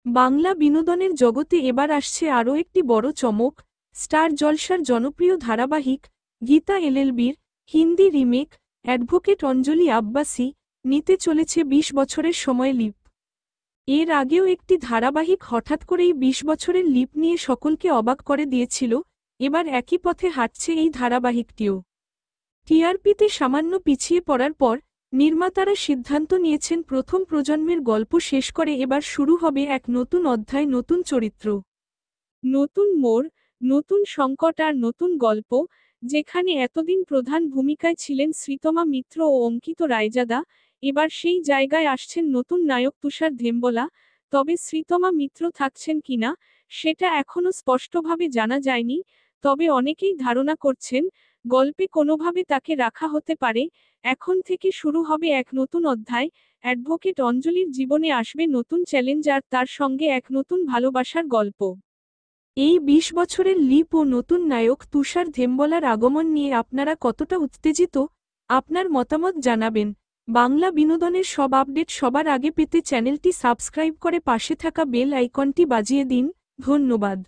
বাংলা বিনোদনের জগতে এবার আসছে আরও একটি বড় চমক। স্টার জলসার জনপ্রিয় ধারাবাহিক গীতা এলএলবির হিন্দি রিমেক অ্যাডভোকেট অঞ্জলি আব্বাসি নিতে চলেছে ২০ বছরের সময় লিপ। এর আগেও একটি ধারাবাহিক হঠাৎ করেই ২০ বছরের লিপ নিয়ে সকলকে অবাক করে দিয়েছিল। এবার একই পথে হাঁটছে এই ধারাবাহিকটিও। টিআরপিতে সামান্য পিছিয়ে পড়ার পর নির্মাতারা সিদ্ধান্ত নিয়েছেন প্রথম প্রজন্মের গল্প শেষ করে এবার শুরু হবে এক নতুন অধ্যায়, নতুন চরিত্র, নতুন মোড়, নতুন সংকট আর নতুন গল্প। যেখানে এতদিন প্রধান ভূমিকায় ছিলেন শ্রীতমা মিত্র ও অঙ্কিত রায়জাদা, এবার সেই জায়গায় আসছেন নতুন নায়ক তুষার ধেম্বলা। তবে শ্রীতমা মিত্র থাকছেন কিনা সেটা এখনও স্পষ্টভাবে জানা যায়নি। তবে অনেকেই ধারণা করছেন গল্পে কোনোভাবে তাকে রাখা হতে পারে। এখন থেকে শুরু হবে এক নতুন অধ্যায়। অ্যাডভোকেট অঞ্জলির জীবনে আসবে নতুন চ্যালেঞ্জ আর তার সঙ্গে এক নতুন ভালোবাসার গল্প। এই ২০ বছরের লিপ ও নতুন নায়ক তুষার ধেম্বলার আগমন নিয়ে আপনারা কতটা উত্তেজিত? আপনার মতামত জানাবেন। বাংলা বিনোদনের সব আপডেট সবার আগে পেতে চ্যানেলটি সাবস্ক্রাইব করে পাশে থাকা বেল আইকনটি বাজিয়ে দিন। ধন্যবাদ।